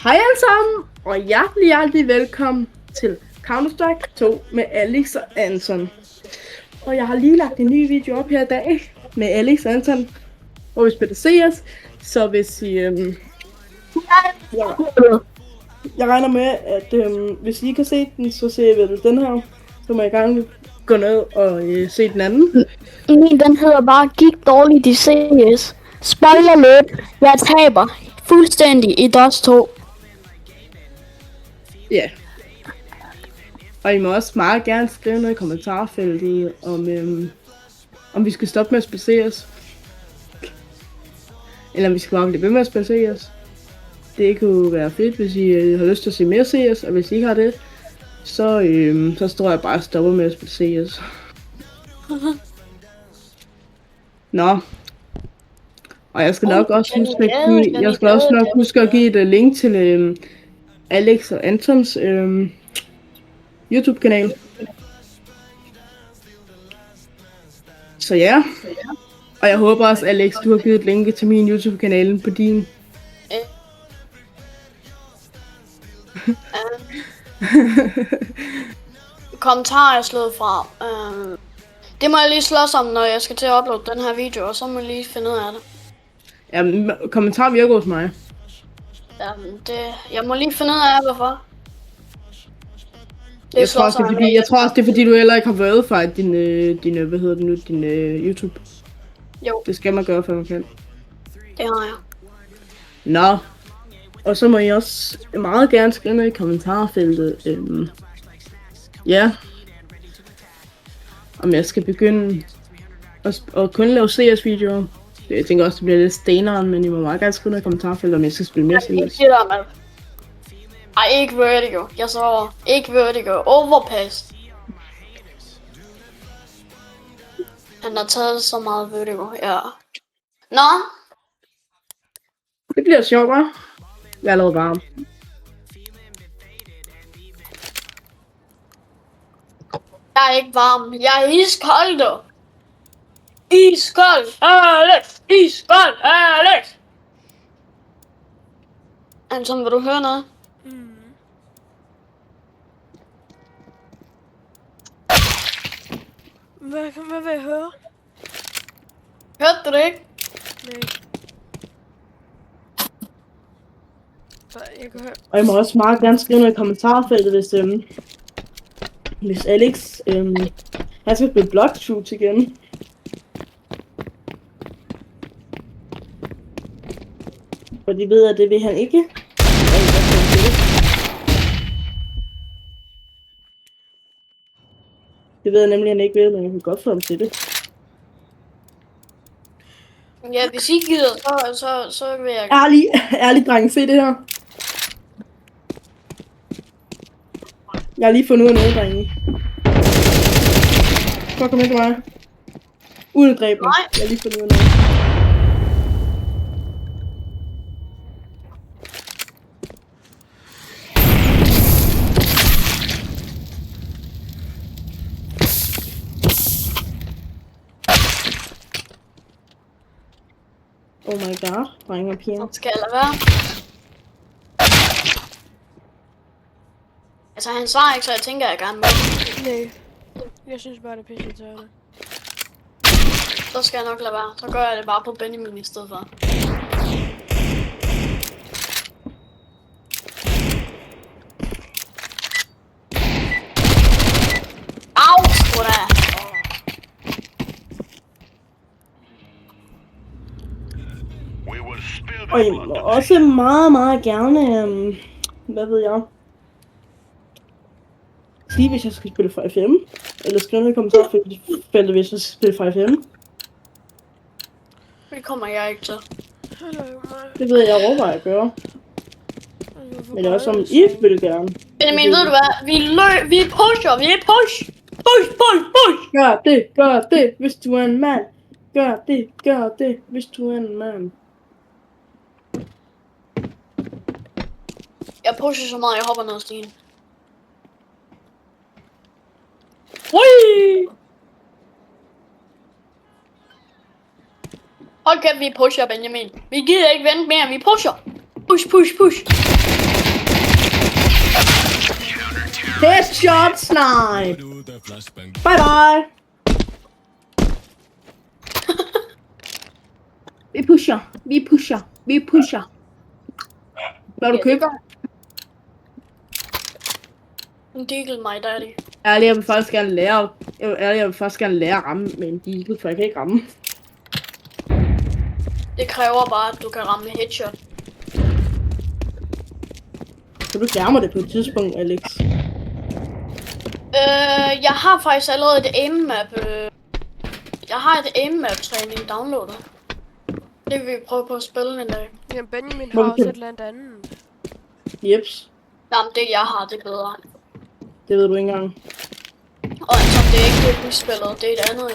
Hej alle sammen, og hjertelig velkommen til Counter-Strike 2 med Alex og Anton. Og jeg har lige lagt en ny video op her i dag med Alex og Anton, hvor vi spiller CS. Så hvis I... Jeg regner med, at hvis I ikke har set den, så ser I vel den her. Så må jeg gerne gå ned og se den anden. Den hedder bare Gik dårligt i CS. Spoiler lidt, jeg taber fuldstændig i DOS 2. Ja. Yeah. Og I må også meget gerne skrive noget i kommentarfeltet om vi skal stoppe med at spille CS. Eller om vi skal bare blive ved med at spille CS. Det kunne være fedt, hvis I har lyst til at se mere CS, og hvis I ikke har det, så tror jeg bare at stoppe med at spille CS. Nå. Og jeg skal nok også huske at give et link til Alex og Antons YouTube-kanal. Så ja. Og jeg håber også, Alex, du har givet et link til min YouTube-kanal på din. Kommentarer er slået fra. Det må jeg lige slås om, når jeg skal til at uploade den her video, og så må jeg lige finde ud af det. Ja, kommentarer virker hos mig. Jeg må lige finde ud af, hvorfor. Jeg tror også, det er fordi, du heller ikke har verified din YouTube. Jo. Det skal man gøre, før man kan. Det har jeg. Nå. Og så må I også meget gerne skrive noget i kommentarfeltet. Ja. Om jeg skal begynde at kun lave CS-videoer. Jeg tænker også, det bliver lidt steneren, men I må meget gerne skrive noget i kommentarfeltet, om jeg skal spille mere CS. Ej, ikke Vertigo. Jeg så ikke Vertigo. Overpass. Han har taget så meget Vertigo, ja. Nå. Det bliver sjovt, hva'? Jeg er allerede varm. Jeg er ikke varm. Jeg er iskold, du. Iskold, Alex! Iskold, Alex! Anton, vil du høre noget? Hvad vil jeg høre? Hørte du det ikke? Nej. Jeg kan høre. Og jeg må også meget gerne skrive noget i kommentarfeltet, hvis Alex han skal spille Bloodshoots igen. Og de ved, at det vil han ikke. Det ved jeg nemlig, at han ikke vil, men jeg kan godt få ham til det. Ja, hvis I gider, så vil jeg... Ærlig dreng, se det her. Jeg har lige fundet ud af noget, drenge. Så kom ikke mig. Uden at dræbe mig. Jeg har lige fundet ud af noget. Oh my god, drenge og piger. Så skal jeg lade være. Altså, han svarer ikke, så jeg tænker, jeg gerne må. Nej. Jeg synes bare, det er pisse irriterende. Så skal jeg nok lade være. Så gør jeg det bare på Benjamin i stedet for. Au, sgu da! Og I må også meget gerne, hvad ved jeg, sige, hvis jeg skal spille 5-5, eller skrive noget i kommentarfeltet, hvis jeg skal spille 5-5. Det kommer jeg ikke til. Det ved jeg overvejer at gøre. Men det er også som I vil gerne. Benjamin, ved du hvad? Vi pusher, vi push! Push! Gør det, hvis du er en mand. Gør det, hvis du er en mand. Jeg pusher så meget, jeg hopper ned ad stigen. Whee! Hold kæft, vi pusher, Benjamin. Vi gider ikke vente mere, vi pusher. Push. Headshot snipe. Bye bye. Vi pusher. Hvad du køber? En deagle, my daddy. Ærligt, jeg vil faktisk gerne lære at ramme med en deagle, for jeg kan ikke ramme. Det kræver bare, at du kan ramme headshot. Kan du lære mig det på et tidspunkt, Alex? Jeg har faktisk allerede et aim-map. Jeg har et aim-map-træning downloadet. Det vil vi prøve på at spille en dag. Jamen, Benjamin har også et eller andet. Jeps. Jamen, det jeg har, det er bedre. Det ved du ikke engang. Og altså, det er ikke det, vi spiller. Det er et andet.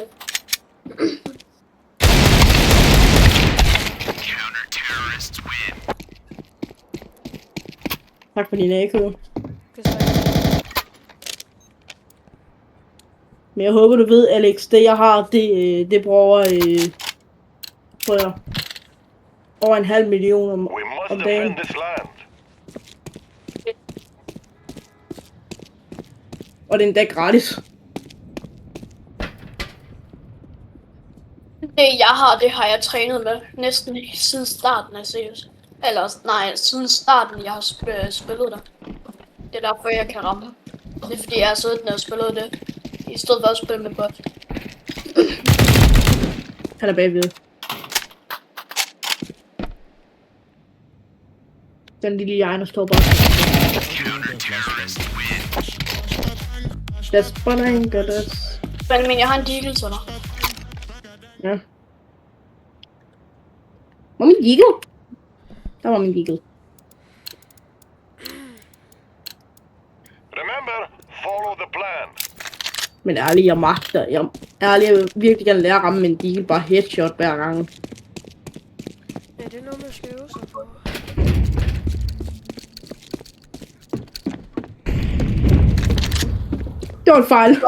Tak for din AK. Men jeg håber, du ved, Alex, det jeg har, det bruger tror jeg, over 500.000 om dagen. Og det er endda gratis. Det jeg har, det har jeg trænet med næsten siden starten af CS. Eller nej, siden starten jeg har spillet der. Det er derfor jeg kan ramme. Det er fordi jeg har siddet ned og spillet det. I stedet for at spille med bot. Han er bagved. Den lille Ejner står bare. That's fun, Men jeg har en deagle til dig. Ja. Hvor er min deagle? Der var min deagle. Remember, follow the plan. Men ærligt, jeg magter. Jeg vil virkelig gerne lære at ramme min deagle. Bare headshot hver gang. Ja, det er noget, man skal øve sig på. Det var en fejl. Du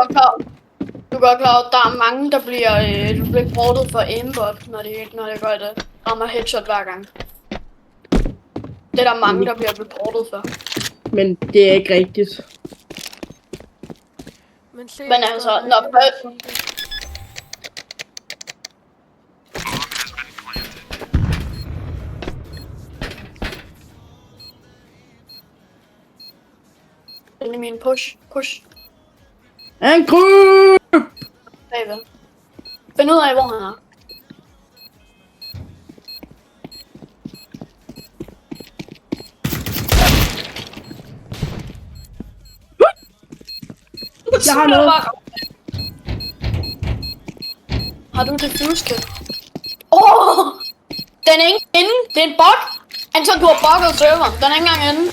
er godt klar, at der er mange, der bliver portet for aimbot, når de gør det. Rammer headshot hver gang. Det er der mange, der bliver portet for. Men det er ikke rigtigt. Men altså, når det er min push. Angrib! Bagved. Find ud af, hvor han er. Jeg har noget. Har du det flyveskib? Den er ikke inde. Det er en bug. Anton, du har bugget serveren. Den er ikke engang inde.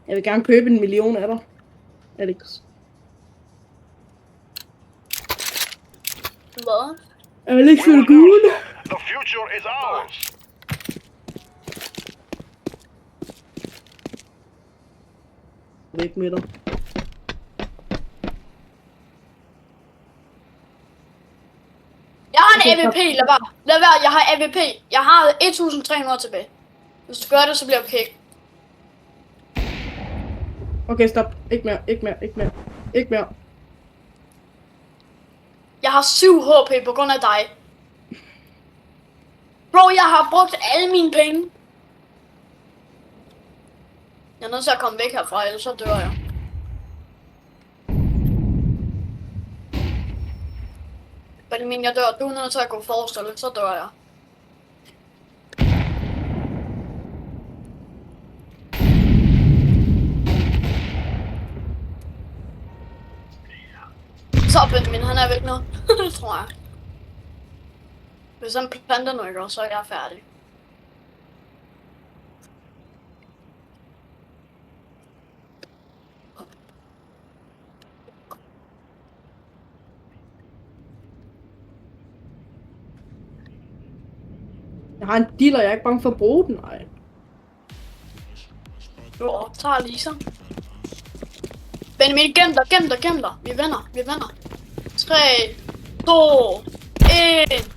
Jeg vil gerne købe 1 million af dig, Alex. Hvad? Alex er good. The future is ours. Væk med dig. Jeg har en AVP, lad være, jeg har AVP. Jeg har 1300 tilbage. Hvis du gør det, så bliver jeg okay. Okay, stop. Ikke mere. Jeg har 7 HP på grund af dig. Bro, jeg har brugt alle mine penge. Jeg er nødt til at komme væk herfra, ellers så dør jeg. Benjamin, jeg dør. Du er nødt til at gå forrest, ellers så dør jeg. Så Benjamin, han er væk nu. Det tror jeg. Hvis han planter nu ikke, så er jeg færdig. Jeg har en dealer, jeg er ikke bange for at bruge den, nej. Du optager Lisa. Benjamin, gem dig. Vi vinder. 3, 2, 1.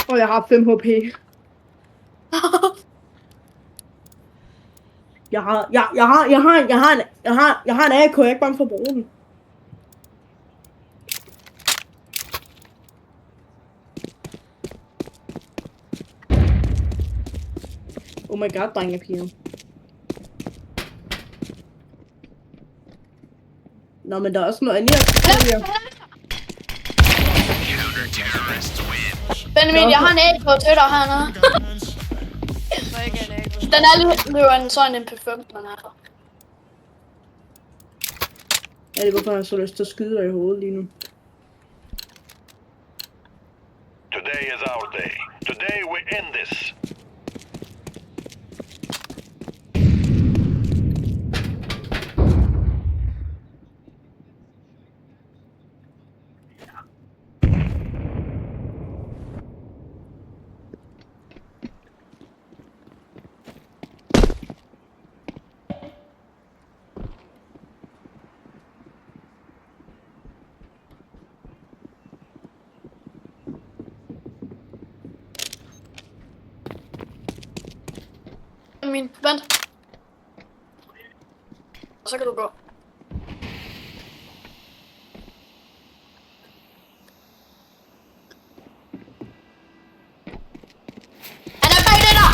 Og jeg har 5 HP. Jeg har en AK, jeg er ikke bange for at bruge den. Oh my god, drenge og piger. Nå, men der er også noget andet. Benjamin, jeg har en AK til dig hernede. Så ikke en AK. Den er lige sådan en MP5, man har. Ja, det er hvorfor jeg har så lyst til at skyde dig i hovedet lige nu. Today is our day. Today we end this. Benjamin, vent. Så kan du gå. Han er bag det der!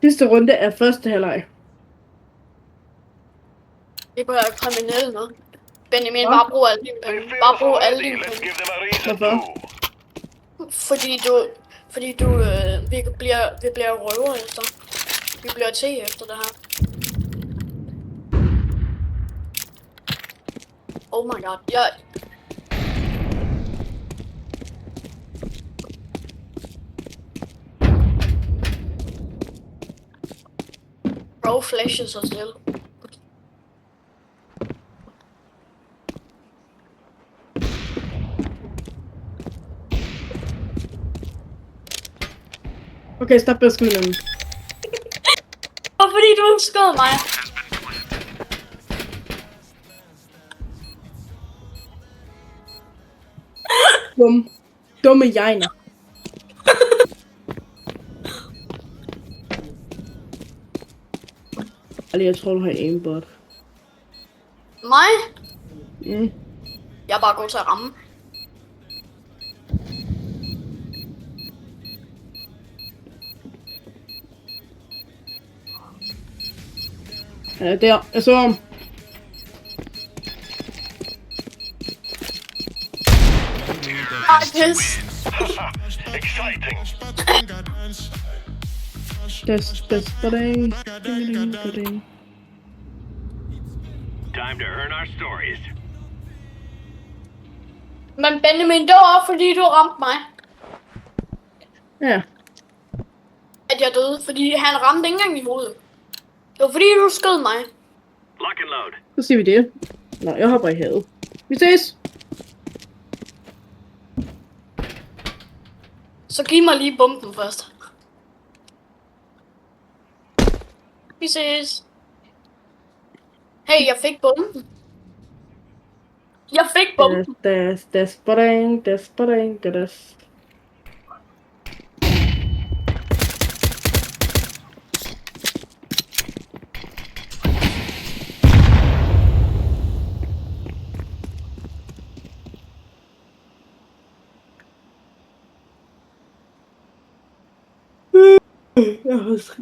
Sidste runde er første halvleg. Det kunne være kriminelle noget. Benjamin, Hva? bare brug alle dine They penge. feel Bare so brug alle ready. dine Let's penge. give them a reason Hvorfor? to. Fordi du, vi bliver røver efter. Vi bliver til efter det her. Oh my god, Bro flashes sig selv. Okay, stop beskydningen. Og fordi du skød mig. Dumme jegner. Allee, jeg tror du har aimbot. Mig? Mm. Jeg er bare god til at ramme. Ja, der. Jeg så ham. Yes. Exciting. Badang. Time to earn our stories. Men Benjamin, det var også fordi du ramte mig. Ja. At jeg døde, fordi han ramte ikke engang i hovedet. Det var fordi du skød mig. Lock and load. Så siger vi det. Nå, jeg hopper i havet. Vi ses! Så giv mig lige bomben først. Vi ses. Hey, jeg fik bomben. Jeg fik bomben. Badang.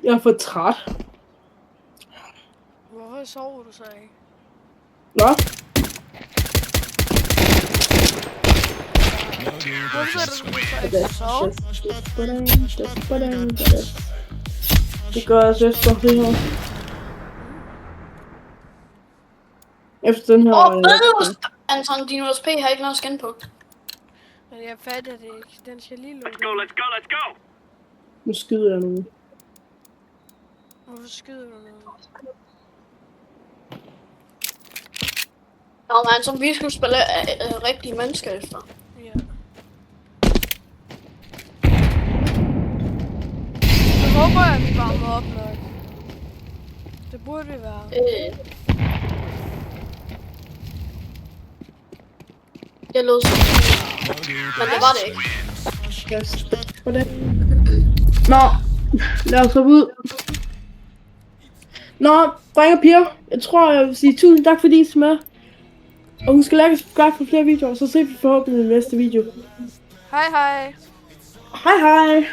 Jeg er for træt. Hvorfor sover du så ikke? Nå? Hvorfor sætter du så ikke at sove? Det gør jeg så efter det her. Efter den her... Anton, din USP har ikke noget skin på. Men jeg fatter det ikke. Den skal lige lukke. Let's go, let's go, let's go! Nu skyder jeg nu. Hvorfor skyder du noget? Nå, men som vi skulle spille rigtige mennesker efter. Ja. Jeg håber, at vi varmer op nok. Det burde vi være. Det lød så men det var det ikke. Yes. For det. Nå, lad os hoppe ud. Nå, drenge og piger, jeg tror, jeg vil sige tusind tak, fordi I er med. Og husk at like og subscribe for flere videoer, så ses vi forhåbentlig i den næste video. Hej hej. Hej hej!